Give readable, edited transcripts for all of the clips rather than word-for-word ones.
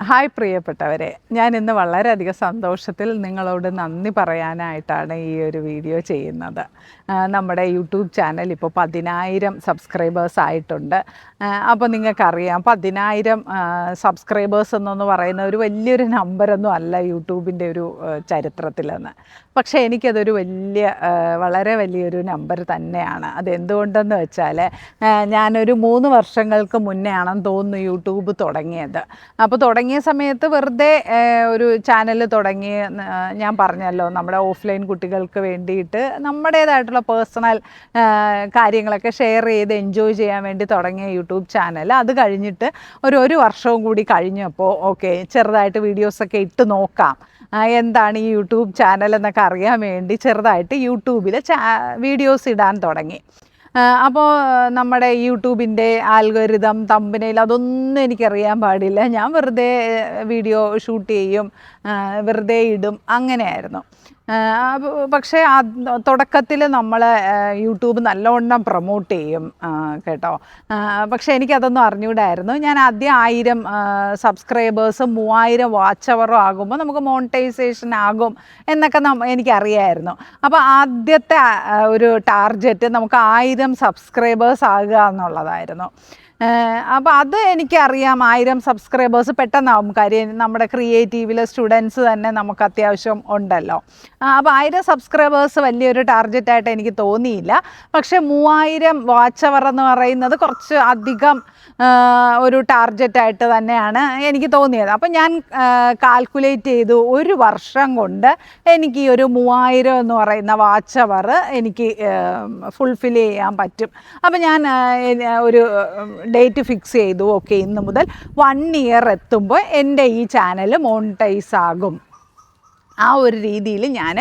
Hi പ്രിയപ്പെട്ടവരെ, ഞാൻ ഇന്ന് വളരെയധികം സന്തോഷത്തിൽ നിങ്ങളോട് നന്ദി പറയാനായിട്ടാണ് ഈ ഒരു വീഡിയോ ചെയ്യുന്നത്. നമ്മുടെ യൂട്യൂബ് ചാനൽ ഇപ്പോൾ 10,000 സബ്സ്ക്രൈബേഴ്സ് ആയിട്ടുണ്ട്. അപ്പോൾ നിങ്ങൾക്കറിയാം 10,000 സബ്സ്ക്രൈബേഴ്സ് എന്നൊന്ന് പറയുന്ന ഒരു വലിയൊരു നമ്പറൊന്നും അല്ല യൂട്യൂബിൻ്റെ ഒരു ചരിത്രത്തിലെന്ന്. പക്ഷേ എനിക്കതൊരു വളരെ വലിയൊരു നമ്പർ തന്നെയാണ്. അതെന്തുകൊണ്ടെന്ന് വെച്ചാൽ ഞാനൊരു 3 വർഷങ്ങൾക്ക് മുന്നേ ആണെന്ന് തോന്നുന്നു യൂട്യൂബ് തുടങ്ങിയത്. അപ്പോൾ തുടങ്ങിയ സമയത്ത് വെറുതെ ഒരു ചാനൽ തുടങ്ങി. ഞാൻ പറഞ്ഞല്ലോ, നമ്മുടെ ഓഫ്ലൈൻ കുട്ടികൾക്ക് വേണ്ടിയിട്ട് നമ്മുടേതായിട്ടുള്ള പേഴ്സണൽ കാര്യങ്ങളൊക്കെ ഷെയർ ചെയ്ത് എൻജോയ് ചെയ്യാൻ വേണ്ടി തുടങ്ങിയ യൂട്യൂബ് ചാനൽ. അത് കഴിഞ്ഞിട്ട് ഒരു വർഷവും കൂടി കഴിഞ്ഞപ്പോൾ ഓക്കെ, ചെറുതായിട്ട് വീഡിയോസൊക്കെ ഇട്ട് നോക്കാം, എന്താണ് ഈ യൂട്യൂബ് ചാനൽ എന്നൊക്കെ അറിയാൻ വേണ്ടി ചെറുതായിട്ട് യൂട്യൂബിൽ വീഡിയോസ് ഇടാൻ തുടങ്ങി. അപ്പോൾ നമ്മുടെ യൂട്യൂബിൻ്റെ ആൽഗോരിതം, തമ്പനയിൽ അതൊന്നും എനിക്കറിയാൻ പാടില്ല. ഞാൻ വെറുതെ വീഡിയോ ഷൂട്ട് ചെയ്യും, വെറുതെ ഇടും, അങ്ങനെയായിരുന്നു. പക്ഷേ തുടക്കത്തിൽ നമ്മൾ യൂട്യൂബ് നല്ലവണ്ണം പ്രൊമോട്ട് ചെയ്യും കേട്ടോ. പക്ഷേ എനിക്കതൊന്നും അറിഞ്ഞുകൂടായിരുന്നു. ഞാൻ ആദ്യം 1000 സബ്സ്ക്രൈബേഴ്സും 3000 വാച്ച് അവറും ആകുമ്പോൾ നമുക്ക് മോണിറ്റൈസേഷൻ ആകും എന്നൊക്കെ എനിക്കറിയായിരുന്നു. അപ്പോൾ ആദ്യത്തെ ഒരു ടാർഗറ്റ് നമുക്ക് 1000 സബ്സ്ക്രൈബേഴ്സ് ആകുക എന്നുള്ളതായിരുന്നു. അപ്പോൾ അത് എനിക്കറിയാം, 1000 സബ്സ്ക്രൈബേഴ്സ് പെട്ടെന്നാവും. കാര്യം നമ്മുടെ ക്രിയേറ്റീവിലെ സ്റ്റുഡൻസ് തന്നെ നമുക്ക് അത്യാവശ്യം ഉണ്ടല്ലോ. അപ്പോൾ 1000 സബ്സ്ക്രൈബേഴ്സ് വലിയൊരു ടാർഗറ്റായിട്ട് എനിക്ക് തോന്നിയില്ല. പക്ഷേ 3000 വാച്ച് അവർ എന്ന് പറയുന്നത് കുറച്ച് അധികം ഒരു ടാർഗറ്റായിട്ട് തന്നെയാണ് എനിക്ക് തോന്നിയത്. അപ്പം ഞാൻ കാൽക്കുലേറ്റ് ചെയ്തു, ഒരു വർഷം കൊണ്ട് എനിക്ക് ഒരു 3000 എന്ന് പറയുന്ന വാച്ച് അവർ എനിക്ക് ഫുൾഫിൽ ചെയ്യാൻ പറ്റും. അപ്പം ഞാൻ ഒരു ഡേറ്റ് ഫിക്സ് ചെയ്തു. ഓക്കെ, ഇന്ന് മുതൽ 1 ഇയർ എത്തുമ്പോൾ എൻ്റെ ഈ ചാനൽ മോണിറ്റൈസ് ആകും. ആ ഒരു രീതിയിൽ ഞാൻ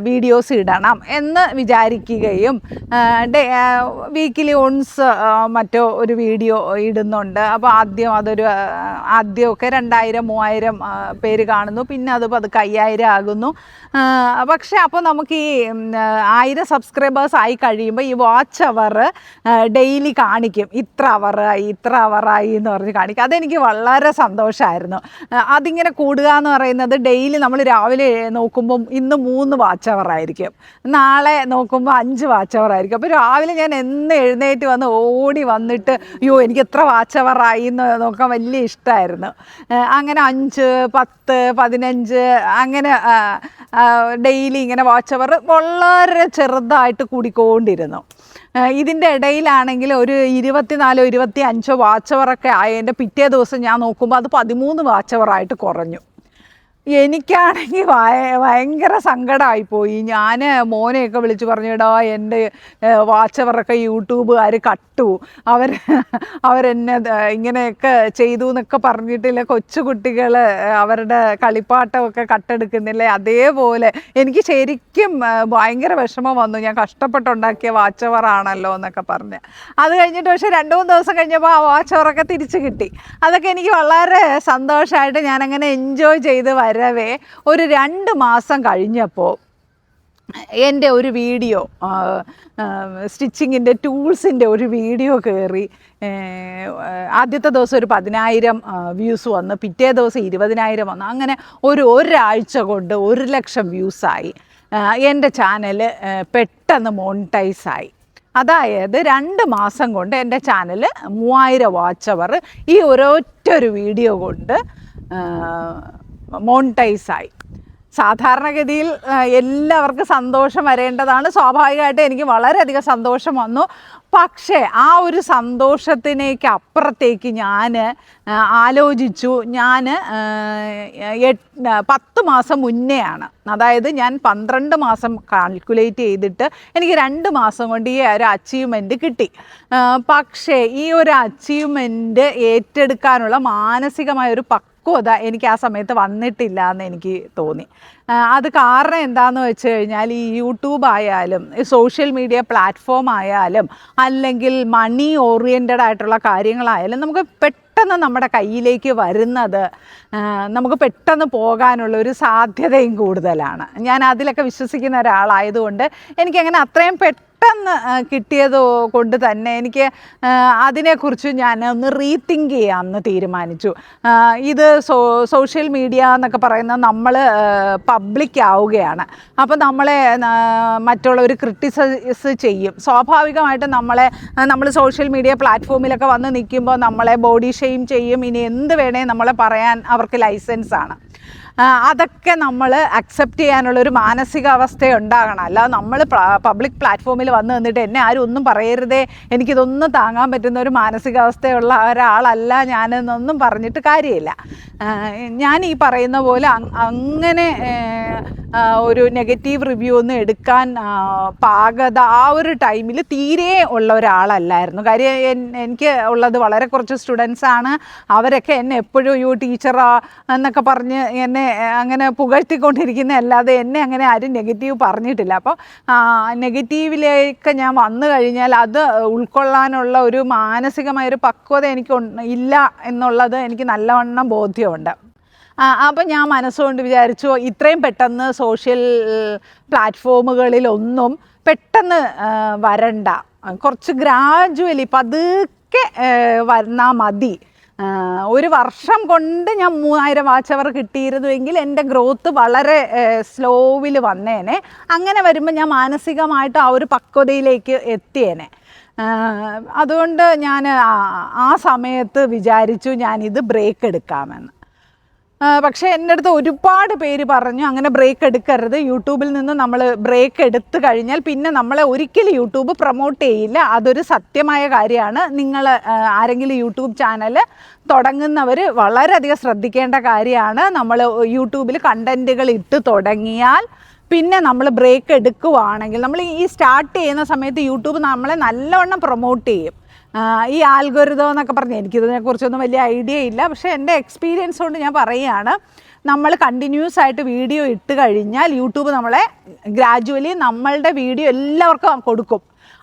വീഡിയോസ് ഇടണം എന്ന് വിചാരിക്കുകയും വീക്കിലി ഒൺസ് മറ്റോ ഒരു വീഡിയോ ഇടുന്നുണ്ട്. അപ്പോൾ ആദ്യമൊക്കെ 2000 3000 പേര് കാണുന്നു, പിന്നെ അത് പതുക്കെ 5000 ആകുന്നു. പക്ഷേ അപ്പോൾ നമുക്ക് ഈ 1000 സബ്സ്ക്രൈബേഴ്സ് ആയി കഴിയുമ്പോൾ ഈ വാച്ച് അവർ ഡെയിലി കാണിക്കും, ഇത്ര അവറായി എന്ന് പറഞ്ഞ് കാണിക്കും. അതെനിക്ക് വളരെ സന്തോഷമായിരുന്നു. അതിങ്ങനെ കൂടുക എന്ന് പറയുന്നത്, ഡെയിലി നമ്മൾ രാവിലെ നോക്കുമ്പം ഇന്ന് 3 വാച്ച് അവറായിരിക്കും, നാളെ നോക്കുമ്പോൾ 5 വാച്ച് അവറായിരിക്കും. അപ്പോൾ രാവിലെ ഞാൻ എന്ന് എഴുന്നേറ്റ് വന്ന് ഓടി വന്നിട്ട് അയ്യോ എനിക്ക് എത്ര വാച്ച് അവറായി എന്ന് നോക്കാൻ വലിയ ഇഷ്ടമായിരുന്നു. അങ്ങനെ 5, 10, 15 അങ്ങനെ ഡെയിലി ഇങ്ങനെ വാച്ച് അവർ വളരെ ചെറുതായിട്ട് കൂടിക്കൊണ്ടിരുന്നു. ഇതിൻ്റെ ഇടയിലാണെങ്കിൽ ഒരു 24, 25 വാച്ച് അവറൊക്കെ ആയതിൻ്റെ പിറ്റേ ദിവസം ഞാൻ നോക്കുമ്പോൾ അത് 13 വാച്ച് അവറായിട്ട് കുറഞ്ഞു. എനിക്കാണെങ്കിൽ ഭയങ്കര സങ്കടമായിപ്പോയി. ഞാൻ മോനെയൊക്കെ വിളിച്ച് പറഞ്ഞിടാ, എൻ്റെ വാച്ച് അവറൊക്കെ യൂട്യൂബുകാർ കട്ടു, അവരെന്നെ ഇങ്ങനെയൊക്കെ ചെയ്തു എന്നൊക്കെ പറഞ്ഞിട്ടില്ല. കൊച്ചുകുട്ടികൾ അവരുടെ കളിപ്പാട്ടമൊക്കെ കട്ടെടുക്കുന്നില്ലേ, അതേപോലെ എനിക്ക് ശരിക്കും ഭയങ്കര വിഷമം വന്നു. ഞാൻ കഷ്ടപ്പെട്ടുണ്ടാക്കിയ വാച്ച് അവറാണല്ലോ എന്നൊക്കെ പറഞ്ഞ്. അത് കഴിഞ്ഞിട്ട് പക്ഷേ 2-3 ദിവസം കഴിഞ്ഞപ്പോൾ ആ വാച്ച് അവറൊക്കെ തിരിച്ചു കിട്ടി. അതൊക്കെ എനിക്ക് വളരെ സന്തോഷമായിട്ട് ഞാനങ്ങനെ എൻജോയ് ചെയ്ത് വരവേ ഒരു 2 മാസം കഴിഞ്ഞപ്പോൾ എൻ്റെ ഒരു വീഡിയോ, സ്റ്റിച്ചിങ്ങിൻ്റെ ടൂൾസിൻ്റെ ഒരു വീഡിയോ കയറി. ആദ്യത്തെ ദിവസം ഒരു 10,000 വ്യൂസ് വന്നു, പിറ്റേ ദിവസം 20,000 വന്നു. അങ്ങനെ ഒരാഴ്ച കൊണ്ട് 1,00,000 വ്യൂസായി. എൻ്റെ ചാനൽ പെട്ടെന്ന് മോണിറ്റൈസായി. അതായത് 2 മാസം കൊണ്ട് എൻ്റെ ചാനൽ 3000 വാച്ച് അവർ ഈ ഒരൊറ്റൊരു വീഡിയോ കൊണ്ട് മോണിറ്റൈസായി. സാധാരണഗതിയിൽ എല്ലാവർക്കും സന്തോഷം വരേണ്ടതാണ്. സ്വാഭാവികമായിട്ട് എനിക്ക് വളരെയധികം സന്തോഷം വന്നു. പക്ഷേ ആ ഒരു സന്തോഷത്തിനേക്ക് അപ്പുറത്തേക്ക് ഞാൻ ആലോചിച്ചു. ഞാൻ 10 മാസം മുന്നെയാണ്, അതായത് ഞാൻ 12 മാസം കാൽക്കുലേറ്റ് ചെയ്തിട്ട് എനിക്ക് 2 മാസം കൊണ്ട് ഈ ഒരു അച്ചീവ്മെൻറ്റ് കിട്ടി. പക്ഷേ ഈ ഒരു അച്ചീവ്മെൻറ്റ് ഏറ്റെടുക്കാനുള്ള മാനസികമായൊരു പക്വത എനിക്ക് ആ സമയത്ത് വന്നിട്ടില്ല എന്ന് എനിക്ക് തോന്നി. അത് കാരണം എന്താണെന്ന് വെച്ച് കഴിഞ്ഞാൽ, ഈ യൂട്യൂബ് ആയാലും സോഷ്യൽ മീഡിയ പ്ലാറ്റ്ഫോം ആയാലും അല്ലെങ്കിൽ മണി ഓറിയൻറ്റഡ് ആയിട്ടുള്ള കാര്യങ്ങളായാലും നമുക്ക് പെട്ടെന്ന് നമ്മുടെ കയ്യിലേക്ക് വരുന്നത്, നമുക്ക് പെട്ടെന്ന് പോകാനുള്ള ഒരു സാധ്യതയും കൂടുതലാണ്. ഞാൻ അതിലൊക്കെ വിശ്വസിക്കുന്ന ഒരാളായതുകൊണ്ട് എനിക്കങ്ങനെ അത്രയും പെട്ടെന്ന് കിട്ടിയത് കൊണ്ട് തന്നെ എനിക്ക് അതിനെക്കുറിച്ച് ഞാൻ ഒന്ന് റീതിങ്ക് ചെയ്യാമെന്ന് തീരുമാനിച്ചു. ഇത് സോഷ്യൽ മീഡിയ എന്നൊക്കെ പറയുന്നത് നമ്മൾ പബ്ലിക് ആവുകയാണ്. അപ്പോൾ നമ്മളെ മറ്റുള്ളവർ ക്രിട്ടിസൈസ് ചെയ്യും. സ്വാഭാവികമായിട്ടും നമ്മൾ സോഷ്യൽ മീഡിയ പ്ലാറ്റ്ഫോമിലൊക്കെ വന്ന് നിൽക്കുമ്പോൾ നമ്മളെ ബോഡി ഷെയിം ചെയ്യും. ഇനി എന്ത് വേണേ നമ്മളെ പറയാൻ അവർക്ക് ലൈസൻസാണ്. അതൊക്കെ നമ്മൾ അക്സെപ്റ്റ് ചെയ്യാനുള്ളൊരു മാനസികാവസ്ഥ ഉണ്ടാകണം. അല്ലാതെ നമ്മൾ പബ്ലിക് പ്ലാറ്റ്ഫോമിൽ വന്ന് നിന്നിട്ട് എന്നെ ആരും ഒന്നും പറയരുതേ, എനിക്കിതൊന്നും താങ്ങാൻ പറ്റുന്ന ഒരു മാനസികാവസ്ഥയുള്ള ഒരാളല്ല ഞാനെന്നൊന്നും പറഞ്ഞിട്ട് കാര്യമില്ല. ഞാൻ ഈ പറയുന്ന പോലെ അങ്ങനെ ഒരു നെഗറ്റീവ് റിവ്യൂ ഒന്നും എടുക്കാൻ പാകത ആ ഒരു ടൈമിൽ തീരെ ഉള്ള ഒരാളല്ലായിരുന്നു. കാര്യം എനിക്ക് ഉള്ളത് വളരെ കുറച്ച് സ്റ്റുഡൻസാണ്. അവരൊക്കെ എന്നെ എപ്പോഴും ടീച്ചറാ എന്നൊക്കെ പറഞ്ഞ് എന്നെ അങ്ങനെ പുകഴ്ത്തിക്കൊണ്ടിരിക്കുന്ന അല്ലാതെ എന്നെ അങ്ങനെ ആരും നെഗറ്റീവ് പറഞ്ഞിട്ടില്ല. അപ്പോൾ നെഗറ്റീവിലേക്ക് ഞാൻ വന്നു കഴിഞ്ഞാൽ അത് ഉൾക്കൊള്ളാനുള്ള ഒരു മാനസികമായൊരു പക്വത എനിക്ക് ഇല്ല എന്നുള്ളത് എനിക്ക് നല്ലവണ്ണം ബോധ്യമുണ്ട്. അപ്പോൾ ഞാൻ മനസ്സുകൊണ്ട് വിചാരിച്ചു ഇത്രയും പെട്ടെന്ന് സോഷ്യൽ പ്ലാറ്റ്ഫോമുകളിലൊന്നും പെട്ടെന്ന് വരണ്ട, കുറച്ച് ഗ്രാജുവലി പതുക്കെ വന്നാൽ മതി. ഒരു വർഷം കൊണ്ട് ഞാൻ 3000 വാച്ച് അവർ കിട്ടിയിരുന്നുവെങ്കിൽ എൻ്റെ ഗ്രോത്ത് വളരെ സ്ലോവിൽ വന്നേനെ. അങ്ങനെ വരുമ്പോൾ ഞാൻ മാനസികമായിട്ട് ആ ഒരു പക്വതയിലേക്ക് എത്തിയേനെ. അതുകൊണ്ട് ഞാൻ ആ സമയത്ത് വിചാരിച്ചു ഞാനിത് ബ്രേക്ക് എടുക്കാമെന്ന്. പക്ഷേ എൻ്റെ അടുത്ത് ഒരുപാട് പേര് പറഞ്ഞു അങ്ങനെ ബ്രേക്ക് എടുക്കരുത്, യൂട്യൂബിൽ നിന്ന് നമ്മൾ ബ്രേക്ക് എടുത്തു കഴിഞ്ഞാൽ പിന്നെ നമ്മളെ ഒരിക്കലും യൂട്യൂബ് പ്രൊമോട്ട് ചെയ്യില്ല. അതൊരു സത്യമായ കാര്യമാണ്. നിങ്ങൾ ആരെങ്കിലും യൂട്യൂബ് ചാനൽ തുടങ്ങുന്നവർ വളരെയധികം ശ്രദ്ധിക്കേണ്ട കാര്യമാണ്. നമ്മൾ യൂട്യൂബിൽ കണ്ടൻറ്റുകൾ ഇട്ട് തുടങ്ങിയാൽ പിന്നെ നമ്മൾ ബ്രേക്ക് എടുക്കുവാണെങ്കിൽ, നമ്മൾ ഈ സ്റ്റാർട്ട് ചെയ്യുന്ന സമയത്ത് യൂട്യൂബ് നമ്മളെ നല്ലവണ്ണം പ്രൊമോട്ട് ചെയ്യും. ഈ ആൽഗോരിതം എന്നൊക്കെ പറഞ്ഞ് എനിക്കിതിനെക്കുറിച്ചൊന്നും വലിയ ഐഡിയ ഇല്ല. പക്ഷേ എൻ്റെ എക്സ്പീരിയൻസ് കൊണ്ട് ഞാൻ പറയുകയാണ്, നമ്മൾ കണ്ടിന്യൂസ് ആയിട്ട് വീഡിയോ ഇട്ട് കഴിഞ്ഞാൽ യൂട്യൂബ് നമ്മളെ ഗ്രാജുവലി നമ്മളുടെ വീഡിയോ എല്ലാവർക്കും കൊടുക്കും.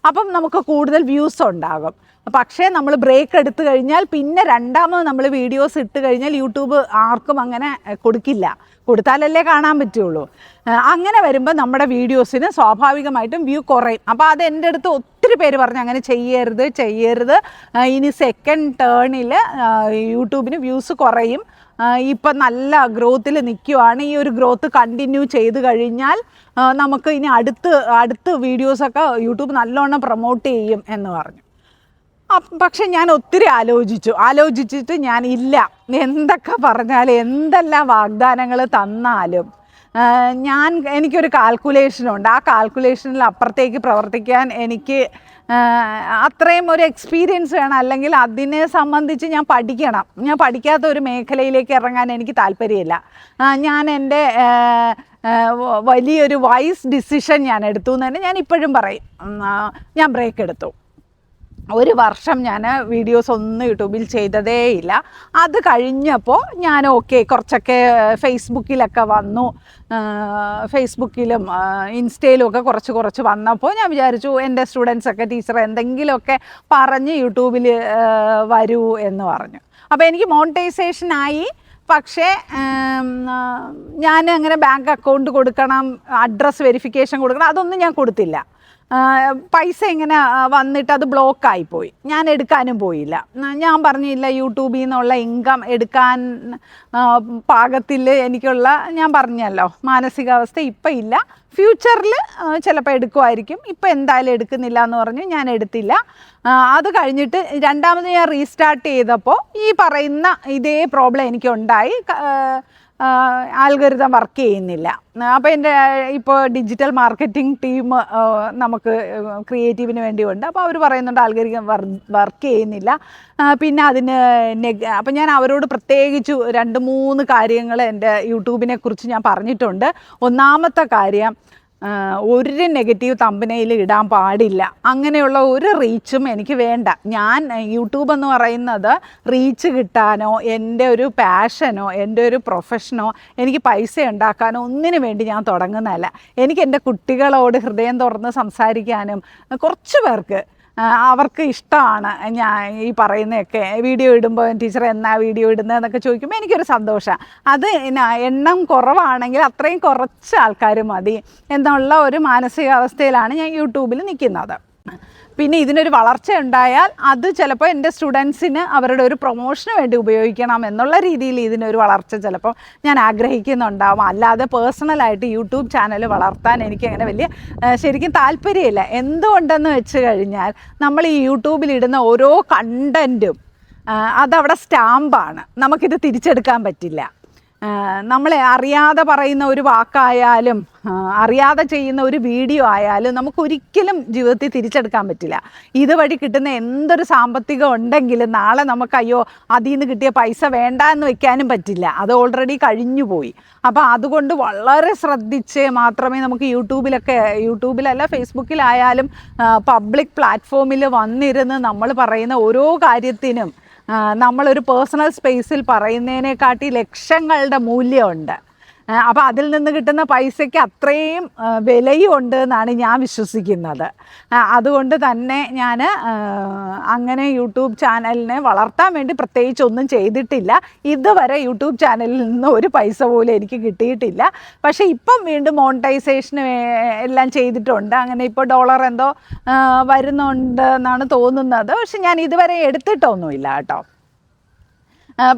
അപ്പം നമുക്ക് കൂടുതൽ വ്യൂസ് ഉണ്ടാകും. പക്ഷേ നമ്മൾ ബ്രേക്ക് എടുത്തു കഴിഞ്ഞാൽ പിന്നെ രണ്ടാമത് നമ്മൾ വീഡിയോസ് ഇട്ട് കഴിഞ്ഞാൽ യൂട്യൂബ് ആർക്കും അങ്ങനെ കൊടുക്കില്ല. കൊടുത്താലല്ലേ കാണാൻ പറ്റുള്ളൂ. അങ്ങനെ വരുമ്പോൾ നമ്മുടെ വീഡിയോസിന് സ്വാഭാവികമായിട്ടും വ്യൂ കുറയും. അപ്പോൾ അത് എൻ്റെ അടുത്ത് ഒത്തിരി പേര് പറഞ്ഞു അങ്ങനെ ചെയ്യരുത്, ഇനി സെക്കൻഡ് ടേണിൽ യൂട്യൂബിന് വ്യൂസ് കുറയും, ഇപ്പം നല്ല ഗ്രോത്തിൽ നിൽക്കുവാണ്, ഈ ഒരു ഗ്രോത്ത് കണ്ടിന്യൂ ചെയ്ത് കഴിഞ്ഞാൽ നമുക്ക് ഇനി അടുത്ത് വീഡിയോസൊക്കെ യൂട്യൂബ് നല്ലോണം പ്രൊമോട്ട് ചെയ്യും എന്ന് പറഞ്ഞു. പക്ഷെ ഞാൻ ഒത്തിരി ആലോചിച്ചിട്ട് ഞാൻ ഇല്ല, എന്തൊക്കെ പറഞ്ഞാലും എന്തെല്ലാം വാഗ്ദാനങ്ങൾ തന്നാലും എനിക്കൊരു കാൽക്കുലേഷനുണ്ട്. ആ കാൽക്കുലേഷനിൽ അപ്പുറത്തേക്ക് പ്രവർത്തിക്കാൻ എനിക്ക് അത്രയും ഒരു എക്സ്പീരിയൻസ് വേണം. അല്ലെങ്കിൽ അതിനെ സംബന്ധിച്ച് ഞാൻ പഠിക്കണം. ഞാൻ പഠിക്കാത്ത ഒരു മേഖലയിലേക്ക് ഇറങ്ങാൻ എനിക്ക് താല്പര്യമില്ല. ഞാൻ എൻ്റെ വലിയൊരു വൈസ് ഡിസിഷൻ ഞാൻ എടുത്തു എന്ന് തന്നെ ഞാൻ ഇപ്പോഴും പറയും. ഞാൻ ബ്രേക്ക് എടുത്തു. ഒരു വർഷം ഞാൻ വീഡിയോസ് ഒന്നും യൂട്യൂബിൽ ചെയ്തതേയില്ല. അത് കഴിഞ്ഞപ്പോൾ ഞാൻ കുറച്ചൊക്കെ ഫേസ്ബുക്കിലൊക്കെ വന്നു. ഫേസ്ബുക്കിലും ഇൻസ്റ്റയിലും ഒക്കെ കുറച്ച് വന്നപ്പോൾ ഞാൻ വിചാരിച്ചു എൻ്റെ സ്റ്റുഡൻസൊക്കെ ടീച്ചർ എന്തെങ്കിലുമൊക്കെ പറഞ്ഞ് യൂട്യൂബിൽ വരൂ എന്ന് പറഞ്ഞു. അപ്പോൾ എനിക്ക് മോണിറ്റൈസേഷനായി. പക്ഷേ ഞാൻ അങ്ങനെ ബാങ്ക് അക്കൗണ്ട് കൊടുക്കണം, അഡ്രസ്സ് വെരിഫിക്കേഷൻ കൊടുക്കണം, അതൊന്നും ഞാൻ കൊടുത്തില്ല. പൈസ ഇങ്ങനെ വന്നിട്ട് അത് ബ്ലോക്കായിപ്പോയി. ഞാൻ എടുക്കാനും പോയില്ല. ഞാൻ പറഞ്ഞില്ല യൂട്യൂബിൽ നിന്നുള്ള ഇൻകം എടുക്കാൻ പാകത്തിൽ എനിക്കുള്ള, ഞാൻ പറഞ്ഞല്ലോ മാനസികാവസ്ഥ ഇപ്പം ഇല്ല, ഫ്യൂച്ചറിൽ ചിലപ്പോൾ എടുക്കുമായിരിക്കും, ഇപ്പം എന്തായാലും എടുക്കുന്നില്ല എന്ന് പറഞ്ഞ് ഞാൻ എടുത്തില്ല. അത് കഴിഞ്ഞിട്ട് രണ്ടാമത് ഞാൻ റീസ്റ്റാർട്ട് ചെയ്തപ്പോൾ ഈ പറയുന്ന ഇതേ പ്രോബ്ലം എനിക്കുണ്ടായി. ആൽഗോരിതം വർക്ക് ചെയ്യുന്നില്ല. അപ്പോൾ എൻ്റെ ഇപ്പോൾ ഡിജിറ്റൽ മാർക്കറ്റിംഗ് ടീം നമുക്ക് ക്രിയേറ്റീവിന് വേണ്ടിയുണ്ട്. അപ്പോൾ അവർ പറയുന്നുണ്ട് ആൽഗോരിതം വർക്ക് ചെയ്യുന്നില്ല. പിന്നെ അപ്പോൾ ഞാൻ അവരോട് പ്രത്യേകിച്ച് 2-3 കാര്യങ്ങൾ എൻ്റെ യൂട്യൂബിനെ കുറിച്ച് ഞാൻ പറഞ്ഞിട്ടുണ്ട്. ഒന്നാമത്തെ കാര്യം, ഒരു നെഗറ്റീവ് തമ്പനെയിൽ ഇടാൻ പാടില്ല. അങ്ങനെയുള്ള ഒരു റീച്ചും എനിക്ക് വേണ്ട. ഞാൻ യൂട്യൂബ് എന്ന് പറയുന്നത് റീച്ച് കിട്ടാനോ എൻ്റെ ഒരു പാഷനോ എൻ്റെ ഒരു പ്രൊഫഷനോ എനിക്ക് പൈസ ഉണ്ടാക്കാനോ ഒന്നിനു വേണ്ടി ഞാൻ തുടങ്ങുന്നതല്ല. എനിക്ക് എൻ്റെ കുട്ടികളോട് ഹൃദയം തുറന്ന് സംസാരിക്കാനും കുറച്ച് പേർക്ക് അവർക്ക് ഇഷ്ടമാണ് ഞാൻ ഈ പറയുന്നതൊക്കെ. വീഡിയോ ഇടുമ്പോൾ ടീച്ചർ എന്നാ വീഡിയോ ഇടുന്നതെന്നൊക്കെ ചോദിക്കുമ്പോൾ എനിക്കൊരു സന്തോഷമാണ്. അത് എണ്ണം കുറവാണെങ്കിൽ അത്രയും കുറച്ച് ആൾക്കാർ മതി എന്നുള്ള ഒരു മാനസികാവസ്ഥയിലാണ് ഞാൻ യൂട്യൂബിൽ നിൽക്കുന്നത്. പിന്നെ ഇതിനൊരു വളർച്ച ഉണ്ടായാൽ അത് ചിലപ്പോൾ എൻ്റെ സ്റ്റുഡൻസിന് അവരുടെ ഒരു പ്രൊമോഷന് വേണ്ടി ഉപയോഗിക്കണം എന്നുള്ള രീതിയിൽ ഇതിനൊരു വളർച്ച ചിലപ്പോൾ ഞാൻ ആഗ്രഹിക്കുന്നുണ്ടാവും. അല്ലാതെ പേഴ്സണലായിട്ട് യൂട്യൂബ് ചാനൽ വളർത്താൻ എനിക്കങ്ങനെ വലിയ ശരിക്കും താല്പര്യമില്ല. എന്തുകൊണ്ടെന്ന് വെച്ച് കഴിഞ്ഞാൽ നമ്മൾ ഈ യൂട്യൂബിലിടുന്ന ഓരോ കണ്ടൻറ്റും അതവിടെ സ്റ്റാമ്പാണ്, നമുക്കിത് തിരിച്ചെടുക്കാൻ പറ്റില്ല. നമ്മളെ അറിയാതെ പറയുന്ന ഒരു വാക്കായാലും അറിയാതെ ചെയ്യുന്ന ഒരു വീഡിയോ ആയാലും നമുക്കൊരിക്കലും ജീവിതത്തിൽ തിരിച്ചെടുക്കാൻ പറ്റില്ല. ഇതുവഴി കിട്ടുന്ന എന്തൊരു സാമ്പത്തികം ഉണ്ടെങ്കിലും നാളെ നമുക്ക് അയ്യോ അതിൽ നിന്ന് കിട്ടിയ പൈസ വേണ്ട എന്ന് വെക്കാനും പറ്റില്ല, അത് ഓൾറെഡി കഴിഞ്ഞു പോയി. അപ്പോൾ അതുകൊണ്ട് വളരെ ശ്രദ്ധിച്ച് മാത്രമേ നമുക്ക് യൂട്യൂബിലല്ല ഫേസ്ബുക്കിലായാലും പബ്ലിക് പ്ലാറ്റ്ഫോമിൽ വന്നിരുന്ന് നമ്മൾ പറയുന്ന ഓരോ കാര്യത്തിനും നമ്മളൊരു പേഴ്സണൽ സ്പേസിൽ പറയുന്നതിനെക്കാട്ടി ലക്ഷങ്ങളുടെ മൂല്യമുണ്ട്. അപ്പോൾ അതിൽ നിന്ന് കിട്ടുന്ന പൈസയ്ക്ക് അത്രയും വിലയും ഉണ്ട് എന്നാണ് ഞാൻ വിശ്വസിക്കുന്നത്. അതുകൊണ്ട് തന്നെ ഞാൻ അങ്ങനെ യൂട്യൂബ് ചാനലിനെ വളർത്താൻ വേണ്ടി പ്രത്യേകിച്ച് ഒന്നും ചെയ്തിട്ടില്ല. ഇതുവരെ യൂട്യൂബ് ചാനലിൽ നിന്ന് ഒരു പൈസ പോലും എനിക്ക് കിട്ടിയിട്ടില്ല. പക്ഷേ ഇപ്പം വീണ്ടും മോണിറ്റൈസേഷന് എല്ലാം ചെയ്തിട്ടുണ്ട്. അങ്ങനെ ഇപ്പോൾ ഡോളർ എന്തോ വരുന്നുണ്ട് എന്നാണ് തോന്നുന്നത്. പക്ഷെ ഞാൻ ഇതുവരെ എടുത്തിട്ടൊന്നുമില്ല കേട്ടോ.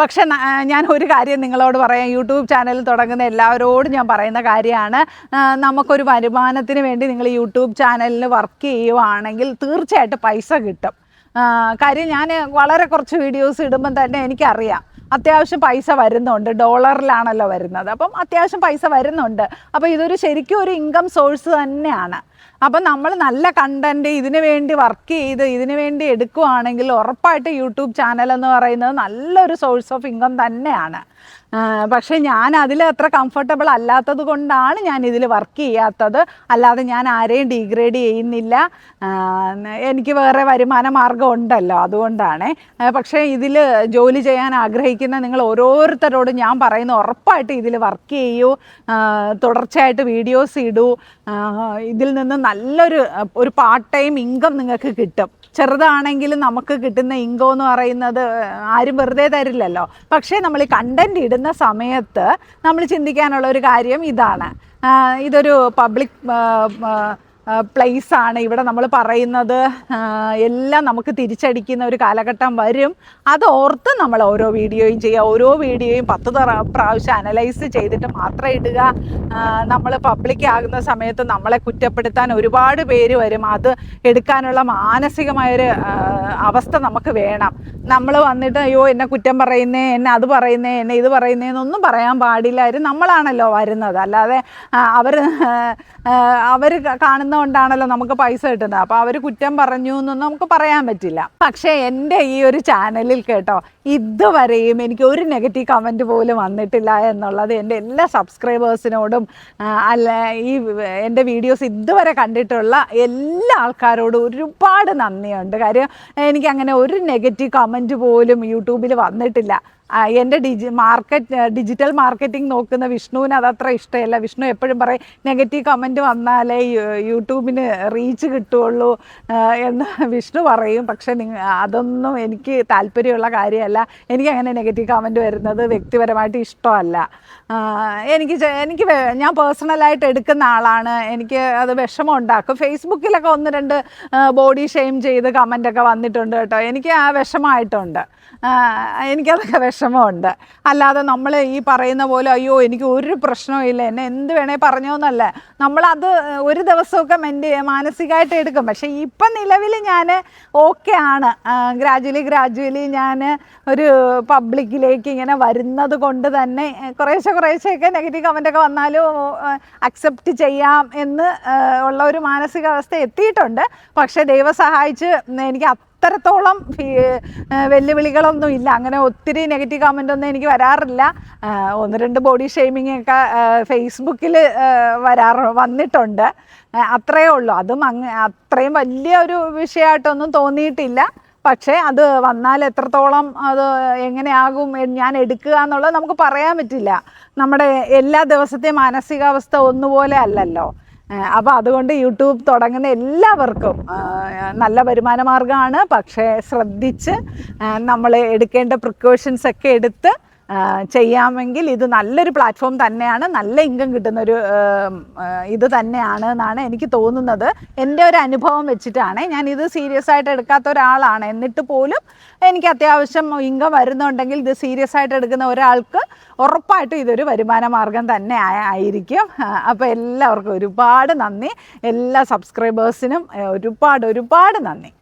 പക്ഷെ ഞാൻ ഒരു കാര്യം നിങ്ങളോട് പറയാം, യൂട്യൂബ് ചാനൽ തുടങ്ങുന്ന എല്ലാവരോടും ഞാൻ പറയുന്ന കാര്യമാണ്, നമുക്കൊരു വരുമാനത്തിന് വേണ്ടി നിങ്ങൾ യൂട്യൂബ് ചാനലിൽ വർക്ക് ചെയ്യുവാണെങ്കിൽ തീർച്ചയായിട്ടും പൈസ കിട്ടും. കാര്യം ഞാൻ വളരെ കുറച്ച് വീഡിയോസ് ഇടുമ്പം തന്നെ എനിക്കറിയാം അത്യാവശ്യം പൈസ വരുന്നുണ്ട്. ഡോളറിലാണല്ലോ വരുന്നത്, അപ്പം അത്യാവശ്യം പൈസ വരുന്നുണ്ട്. അപ്പോൾ ഇതൊരു ശരിക്കും ഒരു ഇൻകം സോഴ്സ് തന്നെയാണ്. അപ്പം നമ്മൾ നല്ല കണ്ടൻറ്റ് ഇതിനു വേണ്ടി വർക്ക് ചെയ്ത് ഇതിനു വേണ്ടി എടുക്കുകയാണെങ്കിൽ ഉറപ്പായിട്ട് യൂട്യൂബ് ചാനൽ എന്ന് പറയുന്നത് നല്ലൊരു സോഴ്സ് ഓഫ് ഇൻകം തന്നെയാണ്. പക്ഷേ ഞാൻ അതിൽ അത്ര കംഫർട്ടബിൾ അല്ലാത്തത് കൊണ്ടാണ് ഞാൻ ഇതിൽ വർക്ക് ചെയ്യാത്തത്. അല്ലാതെ ഞാൻ ആരെയും ഡീഗ്രേഡ് ചെയ്യുന്നില്ല, എനിക്ക് വേറെ വരുമാന മാർഗ്ഗം ഉണ്ടല്ലോ, അതുകൊണ്ടാണ്. പക്ഷേ ഇതിൽ ജോലി ചെയ്യാൻ ആഗ്രഹിക്കുന്ന നിങ്ങൾ ഓരോരുത്തരോടും ഞാൻ പറയുന്നു, ഉറപ്പായിട്ട് ഇതിൽ വർക്ക് ചെയ്യൂ, തുടർച്ചയായിട്ട് വീഡിയോസ് ഇടൂ. ഇതിൽ നിന്ന് നല്ലൊരു പാർട്ട് ടൈം ഇൻകം നിങ്ങൾക്ക് കിട്ടും. ചെറുതാണെങ്കിലും നമുക്ക് കിട്ടുന്ന ഇൻകം എന്ന് പറയുന്നത് ആരും വെറുതെ തരില്ലല്ലോ. പക്ഷേ നമ്മൾ ഈ കണ്ടൻറ് ഇടുന്ന സമയത്ത് നമ്മൾ ചിന്തിക്കാനുള്ള ഒരു കാര്യം ഇതാണ്, ഇതൊരു പബ്ലിക് പ്ലേസാണ്, ഇവിടെ നമ്മൾ പറയുന്നത് എല്ലാം നമുക്ക് തിരിച്ചടിക്കുന്ന ഒരു കാലഘട്ടം വരും. അത് ഓർത്ത് നമ്മൾ ഓരോ വീഡിയോയും ചെയ്യുക. ഓരോ വീഡിയോയും 10 പ്രാവശ്യം അനലൈസ് ചെയ്തിട്ട് മാത്രം ഇടുക. നമ്മൾ പബ്ലിക് ആകുന്ന സമയത്ത് നമ്മളെ കുറ്റപ്പെടുത്താൻ ഒരുപാട് പേര് വരും. അത് എടുക്കാനുള്ള മാനസികമായൊരു അവസ്ഥ നമുക്ക് വേണം. നമ്മൾ വന്നിട്ട് അയ്യോ എന്നെ കുറ്റം പറയുന്നേ, എന്നെ അത് പറയുന്നേ, എന്നെ ഇത് പറയുന്നേന്നൊന്നും പറയാൻ പാടില്ലായിരുന്നു. നമ്മളാണല്ലോ വരുന്നത്, അല്ലാതെ അവർ കാണുന്നതുകൊണ്ടാണല്ലോ നമുക്ക് പൈസ കിട്ടുന്നത്. അപ്പോൾ അവർ കുറ്റം പറഞ്ഞു എന്നൊന്നും നമുക്ക് പറയാൻ പറ്റില്ല. പക്ഷേ എൻ്റെ ഈ ഒരു ചാനലിൽ കേട്ടോ ഇതുവരെയും എനിക്ക് ഒരു നെഗറ്റീവ് കമൻറ്റ് പോലും വന്നിട്ടില്ല എന്നുള്ളത് എൻ്റെ എല്ലാ സബ്സ്ക്രൈബേഴ്സിനോടും ഈ എൻ്റെ വീഡിയോസ് ഇതുവരെ കണ്ടിട്ടുള്ള എല്ലാ ആൾക്കാരോടും ഒരുപാട് നന്ദിയുണ്ട്. കാര്യം എനിക്കങ്ങനെ ഒരു നെഗറ്റീവ് കമൻറ്റ് പോലും യൂട്യൂബിൽ വന്നിട്ടില്ല. എൻ്റെ ഡിജിറ്റൽ മാർക്കറ്റിംഗ് നോക്കുന്ന വിഷ്ണുവിന് അതത്ര ഇഷ്ടമല്ല. വിഷ്ണു എപ്പോഴും പറയും നെഗറ്റീവ് കമൻറ്റ് വന്നാലേ യൂട്യൂബിന് റീച്ച് കിട്ടുകയുള്ളൂ എന്ന് വിഷ്ണു പറയും. പക്ഷേ അതൊന്നും എനിക്ക് താല്പര്യമുള്ള കാര്യമല്ല. എനിക്കങ്ങനെ നെഗറ്റീവ് കമൻറ്റ് വരുന്നത് വ്യക്തിപരമായിട്ട് ഇഷ്ടമല്ല. ഞാൻ പേഴ്സണലായിട്ട് എടുക്കുന്ന ആളാണ്. എനിക്ക് അത് വിഷമം ഉണ്ടാക്കും. ഫേസ്ബുക്കിലൊക്കെ 1-2 ബോഡി ഷെയിം ചെയ്ത് കമൻറ്റൊക്കെ വന്നിട്ടുണ്ട് കേട്ടോ. എനിക്ക് ആ വിഷമമായിട്ടുണ്ട്, എനിക്കതൊക്കെ വിഷമമുണ്ട്. അല്ലാതെ നമ്മൾ ഈ പറയുന്ന പോലെ അയ്യോ എനിക്ക് ഒരു പ്രശ്നവും ഇല്ല, എന്നെ എന്ത് വേണേ പറഞ്ഞോന്നല്ല. നമ്മളത് ഒരു ദിവസമൊക്കെ മാനസികമായിട്ട് എടുക്കും. പക്ഷേ ഇപ്പം നിലവിൽ ഞാൻ ഓക്കെ ആണ്. ഗ്രാജുവലി ഞാൻ ഒരു പബ്ലിക്കിലേക്ക് ഇങ്ങനെ വരുന്നത് കൊണ്ട് തന്നെ കുറേശ്ശെയൊക്കെ നെഗറ്റീവ് കമൻറ്റൊക്കെ വന്നാലും അക്സെപ്റ്റ് ചെയ്യാം എന്ന് ഉള്ള ഒരു മാനസികാവസ്ഥ എത്തിയിട്ടുണ്ട്. പക്ഷേ ദൈവം സഹായിച്ച് എനിക്ക് അത്രത്തോളം വെല്ലുവിളികളൊന്നും ഇല്ല. അങ്ങനെ ഒത്തിരി നെഗറ്റീവ് കമൻ്റ് ഒന്നും എനിക്ക് വരാറില്ല. 1-2 ബോഡി ഷെയ്മിങ് ഒക്കെ ഫേസ്ബുക്കിൽ വന്നിട്ടുണ്ട്, അത്രയേ ഉള്ളൂ. അതും അത്രയും വലിയ ഒരു വിഷയമായിട്ടൊന്നും തോന്നിയിട്ടില്ല. പക്ഷേ അത് വന്നാൽ എത്രത്തോളം അത് എങ്ങനെയാകും ഞാൻ എടുക്കുക എന്നുള്ളത് നമുക്ക് പറയാൻ പറ്റില്ല. നമ്മുടെ എല്ലാ ദിവസത്തെയും മാനസികാവസ്ഥ ഒന്നുപോലെ അല്ലല്ലോ. അപ്പോൾ അതുകൊണ്ട് യൂട്യൂബ് തുടങ്ങുന്ന എല്ലാവർക്കും നല്ല വരുമാന മാർഗ്ഗമാണ്. പക്ഷേ ശ്രദ്ധിച്ച് നമ്മൾ എടുക്കേണ്ട പ്രിക്കോഷൻസ് ഒക്കെ എടുത്ത് ചെയ്യാമെങ്കിൽ ഇത് നല്ലൊരു പ്ലാറ്റ്ഫോം തന്നെയാണ്, നല്ല ഇൻകം കിട്ടുന്നൊരു ഇത് തന്നെയാണ് എന്നാണ് എനിക്ക് തോന്നുന്നത്. എൻ്റെ ഒരു അനുഭവം വെച്ചിട്ടാണ്. ഞാനിത് സീരിയസ് ആയിട്ട് എടുക്കാത്ത ഒരാളാണ്, എന്നിട്ട് പോലും എനിക്ക് അത്യാവശ്യം ഇൻകം വരുന്നുണ്ടെങ്കിൽ ഇത് സീരിയസ് ആയിട്ട് എടുക്കുന്ന ഒരാൾക്ക് ഉറപ്പായിട്ടും ഇതൊരു വരുമാന മാർഗം തന്നെ ആയിരിക്കും. അപ്പോൾ എല്ലാവർക്കും ഒരുപാട് നന്ദി, എല്ലാ സബ്സ്ക്രൈബേഴ്സിനും ഒരുപാട് നന്ദി.